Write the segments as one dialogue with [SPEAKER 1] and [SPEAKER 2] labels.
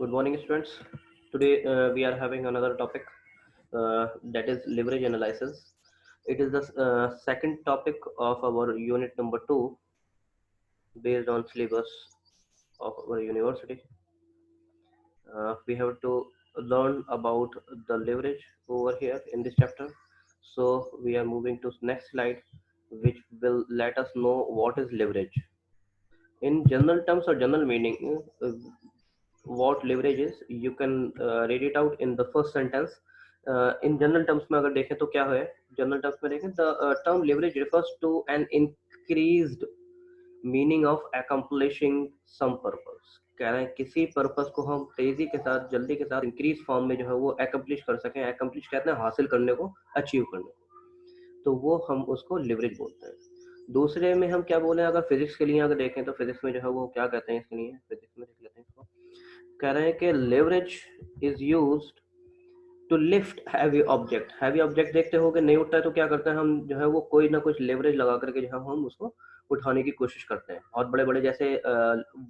[SPEAKER 1] Good morning, students. Today we are having another topic that is leverage analysis. It is the second topic of our unit number 2 based on syllabus of our university. We have to learn about the leverage over here in this chapter. So we are moving to next slide, which will let us know what is leverage. In general terms or general meaning, what leverage is, you can read it out in the first sentence. In general terms में अगर देखें तो क्या है, general terms में देखें, the term leverage refers to an increased meaning of accomplishing some purpose. कह रहे हैं किसी पर्पस को हम तेजी के साथ, जल्दी के साथ, इंक्रीज फॉर्म में जो है वो अकम्प्लिश कर सकें. अकम्प्लिश कहते हैं हासिल करने को, अचीव करने को, तो वो हम उसको लेवरेज बोलते हैं. दूसरे में हम क्या बोले, अगर फिजिक्स के लिए अगर देखें तो फिजिक्स में जो है वो क्या कहते हैं, इसके लिए फिजिक्स में देख लेते हैं इसको. कह रहे हैं कि leverage is used to lift heavy object. Heavy object देखते हो कि नहीं उठता है तो क्या करते हैं हम, जो है वो कोई ना कुछ लेवरेज लगा करके जो है हम उसको उठाने की कोशिश करते हैं. बहुत बड़े बड़े जैसे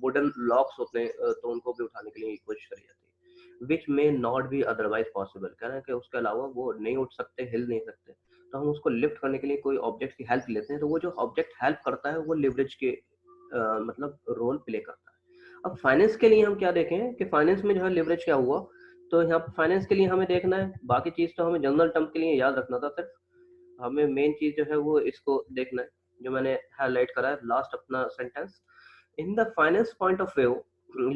[SPEAKER 1] वुडन लॉक्स होते हैं, तो उनको भी उठाने के लिए कोशिश करी जाती है, which may not be otherwise possible. कह रहे हैं कि उसके अलावा वो नहीं उठ सकते, हिल नहीं सकते, तो हम उसको लिफ्ट करने के लिए कोई ऑब्जेक्ट की हेल्प लेते हैं. तो वो जो ऑब्जेक्ट हेल्प करता है वो लेवरेज के मतलब रोल प्ले करता है. अब फाइनेंस के लिए हम क्या देखें कि फाइनेंस में जो है लेवरेज क्या हुआ, तो यहाँ पर फाइनेंस के लिए हमें देखना है, बाकी चीज तो हमें जनरल टर्म के लिए याद रखना था. सिर्फ हमें मेन चीज जो है वो इसको देखना है, जो मैंने हाईलाइट करा है लास्ट अपना sentence. In the finance point of view,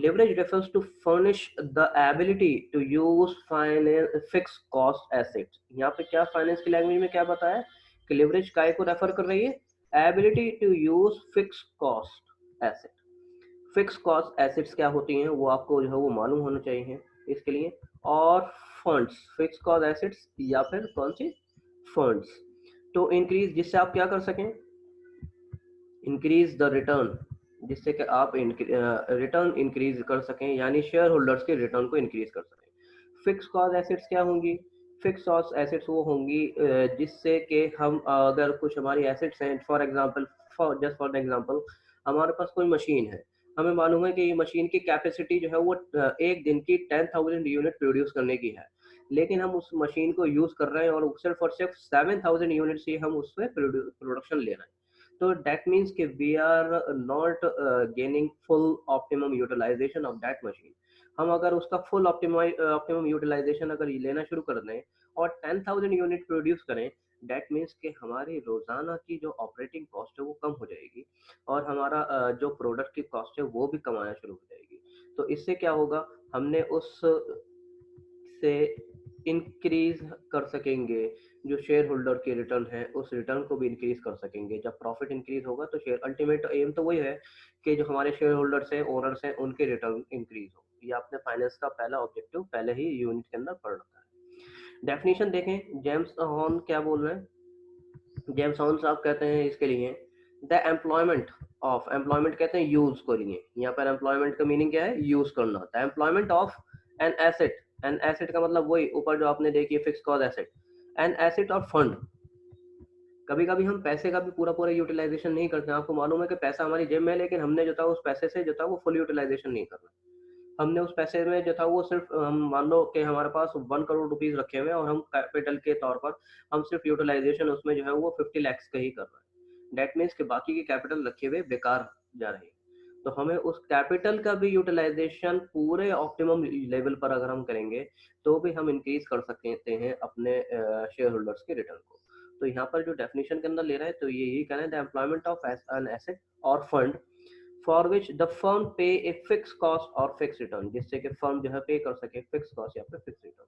[SPEAKER 1] leverage refers to furnish the ability to use finance fixed cost assets. यहाँ पे क्या फाइनेंस की लैंग्वेज में क्या बताया कि लेवरेज काय को रेफर कर रही है, ability to use fix cost asset. Fix cost assets क्या होती हैं वो आपको जो है वो मालूम होना चाहिए इसके लिए. और फंड्स, फिक्स कॉस्ट एसेट्स या फिर कौन सी फंड्स, तो इंक्रीज, जिससे आप क्या कर सकें, इंक्रीज द रिटर्न, जिससे कि आप रिटर्न इंक्रीज कर सकें, यानी शेयर होल्डर्स के रिटर्न को इंक्रीज कर सकें. फिक्स कॉस्ट एसेट्स क्या होंगी, फिक्स कॉस्ट एसेट्स वो होंगी जिससे कि हम अगर कुछ हमारी एसेट्स हैं, फॉर एग्जांपल, फॉर एग्जांपल हमारे पास कोई मशीन है, हमें मालूम है कि ये मशीन की कैपेसिटी जो है वो एक दिन की 10,000 यूनिट प्रोड्यूस करने की है, लेकिन हम उस मशीन को यूज कर रहे हैं और सिर्फ 7,000 यूनिट से हम उसमें प्रोडक्शन ले रहे हैं. तो दैट मीन्स कि we are not gaining full optimum utilisation of that machine. हम अगर उसका फुल ऑप्टिमम यूटिलाइजेशन अगर लेना शुरू कर दें और 10,000 यूनिट प्रोड्यूस करें, दैट मीन्स कि हमारी रोजाना की जो ऑपरेटिंग कॉस्ट है वो कम हो जाएगी और हमारा जो प्रोडक्ट की कॉस्ट है वो भी कम आना शुरू हो जाएगी. तो इससे क्या होगा, हमने उस से इंक्रीज कर सकेंगे जो शेयर होल्डर के रिटर्न है, उस रिटर्न को भी इंक्रीज कर सकेंगे. जब प्रॉफिट इंक्रीज होगा तो शेयर, अल्टीमेट एम तो वही है कि जो हमारे शेयर होल्डर्स हैं, ओनर्स हैं, उनके रिटर्न इंक्रीज हो. ये आपने फाइनेंस का पहला ऑब्जेक्टिव पहले ही यूनिट के अंदर पढ़ रखा है. डेफिनेशन देखें, जेम्स हॉर्न क्या बोल रहे हैं. जेम्स हॉर्न साहब कहते हैं इसके लिए, द एम्प्लॉयमेंट ऑफ, एम्प्लॉयमेंट कहते हैं यूज को लिए, यहाँ पर एम्प्लॉयमेंट का मीनिंग क्या है, यूज करना. The employment of an asset, an asset का मतलब वही ऊपर जो आपने देखी fix cost asset, N asset और फंड. कभी कभी हम पैसे का भी पूरा पूरा यूटिलाइजेशन नहीं करते हैं. आपको मालूम है कि पैसा हमारी जेब में है, लेकिन हमने जो था उस पैसे से जो था वो फुल यूटिलाइजेशन नहीं करना. हमने उस पैसे में जो था वो सिर्फ, हम मान लो कि हमारे पास 1 करोड़ रुपीज रखे हुए हैं और हम कैपिटल के तौर पर हम सिर्फ यूटिलाइजेशन उसमें जो है वो 50 lakhs का ही कर रहे हैं. डेट मीन्स कि बाकी के कैपिटल रखे हुए बेकार जा रहे हैं. तो हमें उस कैपिटल का भी यूटिलाइजेशन पूरे ऑप्टिमम लेवल पर अगर हम करेंगे तो भी हम इंक्रीज कर सकते हैं अपने शेयर होल्डर्स के रिटर्न को. तो यहाँ पर जो डेफिनेशन के अंदर ले रहा है तो यही कहना है, the employment of an asset और fund for which the firm pay a fix cost और फिक्स रिटर्न, जिससे कि फर्म जो है पे कर सके फिक्स कॉस्ट या फिर फिक्स रिटर्न.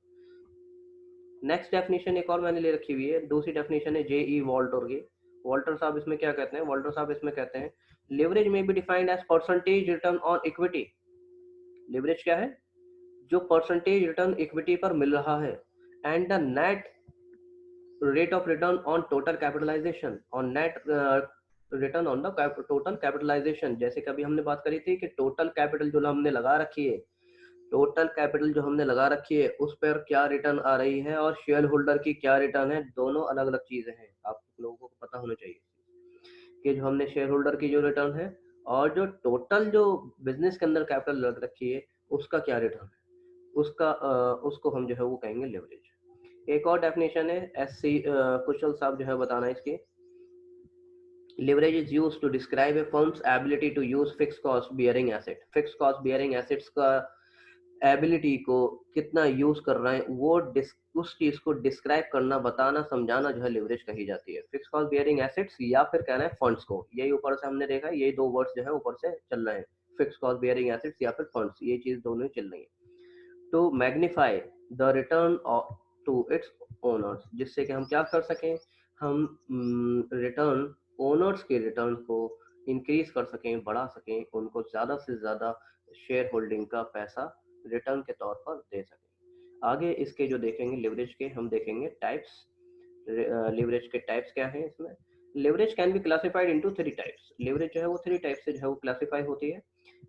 [SPEAKER 1] नेक्स्ट डेफिनेशन एक और मैंने ले रखी हुई है, दूसरी डेफिनेशन है जे.ई. वॉल्टर की. वॉल्टर साहब इसमें क्या कहते हैं, वॉल्टर साहब इसमें कहते हैं, लेवरेज में be defined as percentage return on equity. Leverage क्या है, जो परसेंटेज रिटर्न इक्विटी पर मिल रहा है, and the net rate of return on total capitalisation, on net return on the total capitalisation. जैसे कभी हमने बात करी थी कि टोटल कैपिटल जो हमने लगा रखी है, टोटल कैपिटल जो हमने लगा रखी है उस पर क्या रिटर्न आ रही है और शेयर होल्डर की क्या रिटर्न है, दोनों अलग अलग चीजें हैं. आप लोगों को पता होना चाहिए कि जो हमने शेयर होल्डर की जो रिटर्न है और जो टोटल जो बिजनेस के अंदर कैपिटल लग रखी है उसका क्या रिटर्न है, उसको हम जो है वो कहेंगे लेवरेज। एक और डेफिनेशन है एससी कुशल साहब जो है बताना है इसकी। Leverage is used to describe a firm's ability to use fixed cost bearing asset. Fixed cost bearing assets का एबिलिटी को कितना यूज कर रहे हैं वो उस चीज को डिस्क्राइब करना, बताना, समझाना जो है लिवरेज कही जाती है। फिक्स कॉस्ट बियरिंग एसेट्स या फिर कहना है फंड्स को, यही ऊपर से हमने देखा, यही दो वर्ड्स जो है ऊपर से चल रहे हैं, फिक्स कॉस्ट बियरिंग एसेट्स या फिर फंड्स, ये चीज दोनों ही चल रही है। To magnify the return to its owners, जिससे कि हम क्या कर सकें, हम रिटर्न ओनर्स के रिटर्न को इंक्रीज कर सकें, बढ़ा सकें, उनको ज़्यादा से ज़्यादा शेयर होल्डिंग का पैसा रिटर्न के तौर पर दे सकें। आगे इसके जो देखेंगे लिवरेज के, हम देखेंगे टाइप्स। लिवरेज के टाइप्स क्या हैं इसमें। Leverage can be classified into three types. Leverage जो है वो थ्री टाइप से जो है वो क्लासिफाई होती है।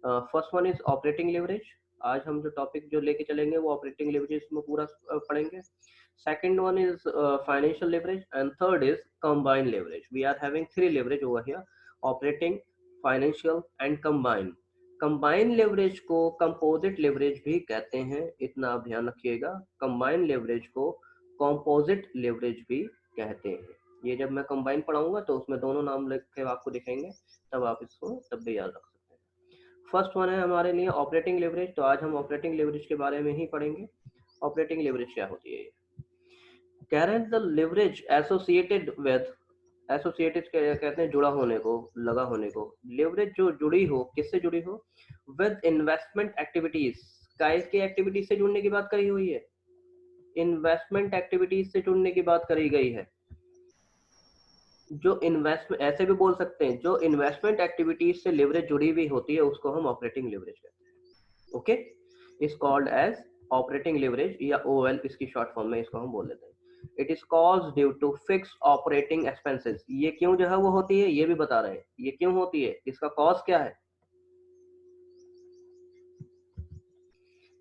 [SPEAKER 1] First one is operating leverage. आज हम जो टॉपिक जो लेके चलेंगे वो ऑपरेटिंग लिवरेज में पूरा पढ़ेंगे। Second one is financial leverage, and third is combined leverage. We are having three leverage over here: operating, financial, and combined. Combined leverage को composite leverage भी कहते हैं, इतना आप ध्यान रखिएगा। combined leverage को composite leverage भी कहते हैं। ये जब मैं combine पढ़ाऊंगा तो उसमें दोनों नाम लिख के आपको दिखेंगे, तब आप इसको तब भी याद रख सकते हैं। फर्स्ट वन है हमारे लिए ऑपरेटिंग लेवरेज, तो आज हम ऑपरेटिंग लेवरेज के बारे में ही पढ़ेंगे। ऑपरेटिंग लेवरेज क्या होती है, कह रहे हैं the leverage associated with, associated कहते हैं जुड़ा होने को, लगा होने को। लिवरेज जो जुड़ी हो, किससे जुड़ी हो, विद इन्वेस्टमेंट एक्टिविटीज। की एक्टिविटीज से जुड़ने की बात करी हुई है, इन्वेस्टमेंट एक्टिविटीज से जुड़ने की बात करी गई है। जो इन्वेस्टमेंट, ऐसे भी बोल सकते हैं, जो इन्वेस्टमेंट एक्टिविटीज से लिवरेज जुड़ी हुई होती है उसको हम ऑपरेटिंग लिवरेज कहते हैं। Okay, is called as operating leverage या ओएल, इसकी शॉर्ट फॉर्म में इसको हम बोल देते हैं। It is cause due to fix operating expenses. ये क्यों जो है वो होती है ये भी बता रहे हैं, ये क्यों होती है, इसका कॉज क्या है,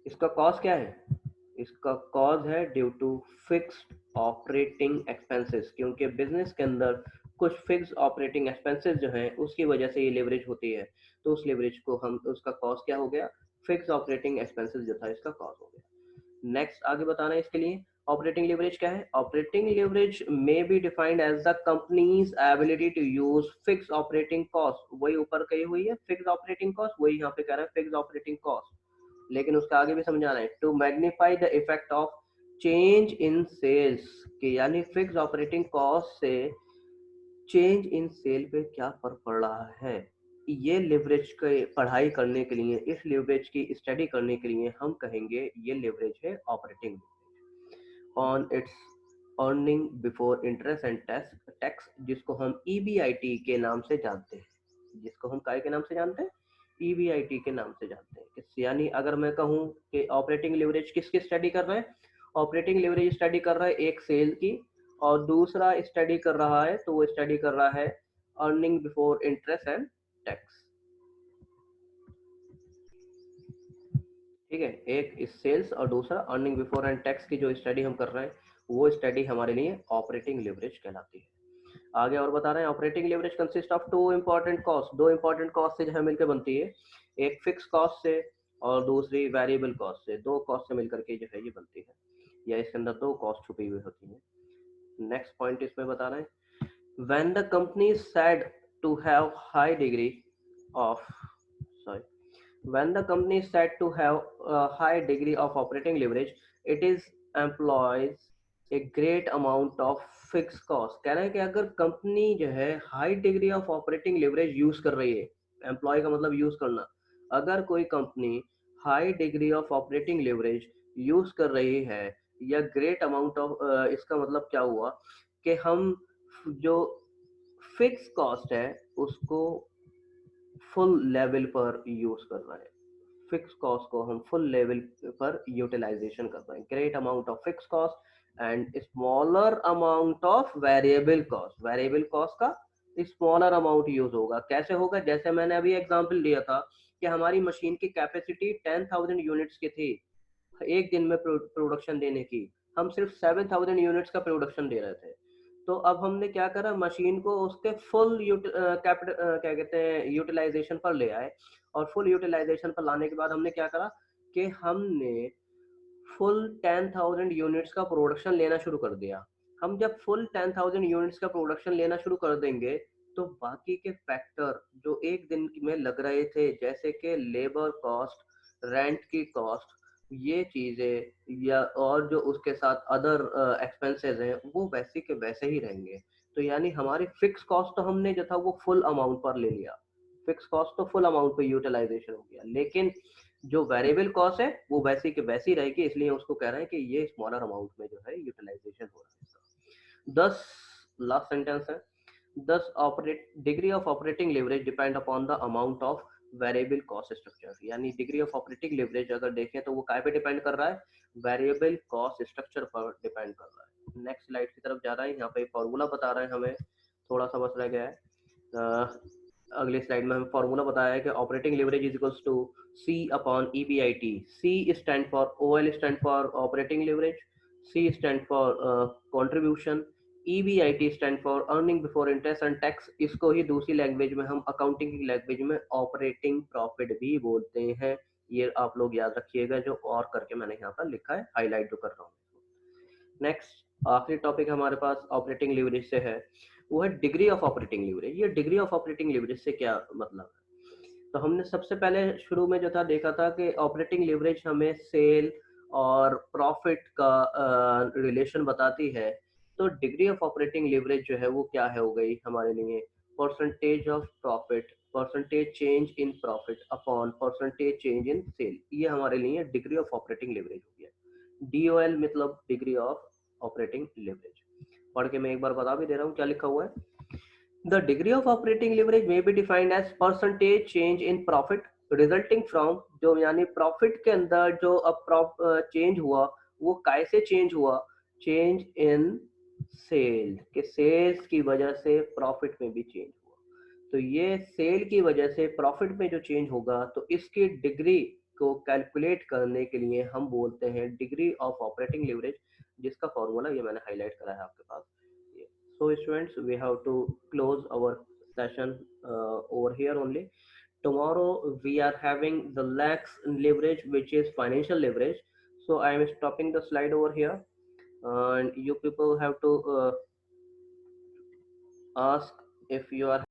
[SPEAKER 1] इसका कॉज क्या है, इसका कॉज है due to fixed operating expenses, क्योंकि बिजनेस के अंदर कुछ फिक्स ऑपरेटिंग एक्सपेंसेस जो हैं उसकी वजह से ये लेवरेज होती है। तो उस लेवरेज को हम, उसका कॉज क्या हो गया, फिक्स ऑपरेटिंग एक्सपेंसेस जो था इसका कॉज हो गया। नेक्स्ट आगे बताना है इसके लिए ऑपरेटिंग लेवरेज क्या है। Operating leverage may be defined as the company's ability to use fix operating cost. वही ऊपर कही हुई है फिक्स ऑपरेटिंग कॉस्ट, वही यहाँ पे कह रहा है फिक्स ऑपरेटिंग कॉस्ट, लेकिन उसका आगे भी समझाना है। To magnify the effect of change in sales, कि यानी फिक्स ऑपरेटिंग कॉस्ट से चेंज इन सेल पे क्या फर्क पड़ रहा है, ये लिवरेज की पढ़ाई करने के लिए, इस लिवरेज की स्टडी करने के लिए हम कहेंगे ये लिवरेज है operating on it's earning before interest and tax, जिसको हम ईबीआईटी के नाम से जानते हैं, जिसको हम काय के नाम से जानते हैं, ईबीआईटी के नाम से जानते हैं। यानी अगर मैं कहूँ कि ऑपरेटिंग लिवरेज किसकी स्टडी कर रहे हैं, ऑपरेटिंग लिवरेज स्टडी कर रहा है एक सेल की, और दूसरा स्टडी कर रहा है, तो वो स्टडी कर रहा है earning before interest and tax. ठीक है, एक इस सेल्स और दूसरा अर्निंग बिफोर एंड टैक्स की जो स्टडी हम कर रहे हैं वो स्टडी हमारे लिए ऑपरेटिंग लिवरेज कहलाती है। आगे और बता रहे हैं operating leverage consist of two important cost, दो इंपॉर्टेंट कॉस्ट से जो है मिलकर बनती है, एक फिक्स कॉस्ट से और दूसरी वेरिएबल कॉस्ट से, दो कॉस्ट से मिलकर के जो है ये बनती है, या इसके अंदर दो कॉस्ट छुपी हुई होती है। नेक्स्ट पॉइंट इसमें बता रहे हैं when the company said to have high degree of sorry when the company is said to have a high degree of operating leverage, it is employs a great amount of fixed cost। कह रहे हैं कि अगर company जो है high degree of operating leverage use कर रही है, एम्प्लॉय का मतलब यूज करना, अगर कोई company high degree of operating leverage use कर रही है या ग्रेट अमाउंट ऑफ, इसका मतलब क्या हुआ कि हम जो फिक्स कॉस्ट है उसको फुल लेवल पर यूज कर रहे हैं, फिक्स कॉस्ट को हम फुल लेवल पर यूटिलाइजेशन कर रहे हैं, great amount of fix cost and smaller amount of variable cost. Variable cost का स्मॉलर अमाउंट यूज होगा, कैसे होगा, जैसे मैंने अभी एग्जांपल दिया था कि हमारी मशीन की कैपेसिटी 10,000 यूनिट्स की थी एक दिन में प्रोडक्शन देने की, हम सिर्फ 7,000 यूनिट्स का प्रोडक्शन दे रहे थे, तो अब हमने क्या करा, मशीन को उसके फुल क्या कहते हैं यूटिलाइजेशन पर ले आए, और फुल यूटिलाइजेशन पर लाने के बाद हमने क्या करा कि हमने फुल 10,000 यूनिट्स का प्रोडक्शन लेना शुरू कर दिया। हम जब फुल 10,000 यूनिट्स का प्रोडक्शन लेना शुरू कर देंगे, तो बाकी के फैक्टर जो एक दिन में लग रहे थे, जैसे कि लेबर कॉस्ट, रेंट की कॉस्ट, ये चीज़ें या और जो उसके साथ अदर एक्सपेंसेस हैं, वो वैसे के वैसे ही रहेंगे। तो यानी हमारी फिक्स कॉस्ट तो हमने जो था वो फुल अमाउंट पर ले लिया, फिक्स कॉस्ट तो फुल अमाउंट पर यूटिलाइजेशन हो गया, लेकिन जो वेरिएबल कॉस्ट है वो वैसी के वैसी रहेगी, इसलिए उसको कह रहे हैं कि ये स्मॉलर अमाउंट में जो है यूटिलाइजेशन हो रहा है इसका। 10 लास्ट सेंटेंस है, दस operate degree of operating leverage depend upon the amount of variable cost structure. यानी डिग्री ऑफ ऑपरेटिंग लिवरेज अगर देखें तो वो काय पे डिपेंड कर रहा है, वेरिएबल कॉस्ट स्ट्रक्चर पर डिपेंड कर रहा है। नेक्स्ट स्लाइड की तरफ जा रहा है, यहाँ पे फॉर्मूला बता रहे हैं हमें, थोड़ा सा बस रह गया है। अगली स्लाइड में हमें फॉर्मूला बताया है कि operating leverage is equals to C upon EBIT. C stand for, OL stand for operating leverage, C stand for contribution, EBIT stand for earning before interest and tax. इसको ही दूसरी लैंग्वेज में हम अकाउंटिंग की language में operating profit भी बोलते हैं। ये आप लोग याद रखिएगा, जो और करके मैंने यहाँ पर लिखा है, हाईलाइट जो कर रहा हूँ। नेक्स्ट आखिरी टॉपिक हमारे पास ऑपरेटिंग लिवरेज से है, वो है डिग्री ऑफ ऑपरेटिंग लिवरेज। ये डिग्री ऑफ ऑपरेटिंग लिवरेज से क्या मतलब है? तो हमने सबसे पहले शुरू में जो था देखा था कि ऑपरेटिंग लिवरेज हमें सेल और प्रॉफिट का रिलेशन बताती है। तो डिग्री ऑफ ऑपरेटिंग लिवरेज जो है वो क्या है हो गई हमारे लिए, percentage of profit, percentage change in profit upon percentage change in sale. ये हमारे लिए डिग्री ऑफ ऑपरेटिंग लिवरेज हो गया। DOL मतलब डिग्री ऑफ ऑपरेटिंग लिवरेज। पढ़ के मैं एक बार बता भी दे रहा हूँ क्या लिखा हुआ है। The degree of operating leverage may be defined as percentage change in profit resulting from, जो यानी प्रॉफिट के अंदर जो अब चेंज हुआ वो कैसे चेंज हुआ, चेंज इन सेल, के सेल्स की वजह से प्रॉफिट में भी चेंज हुआ। तो ये सेल की वजह से प्रॉफिट में जो चेंज होगा, तो इसकी डिग्री को कैलकुलेट करने के लिए हम बोलते हैं डिग्री ऑफ ऑपरेटिंग लिवरेज, जिसका फॉर्मूला ये मैंने हाईलाइट करा है आपके पास। So students, we have to close our session over here only. Tomorrow we are having the next leverage, which is financial leverage. So I am stopping the slide over here, and you people have to ask if you are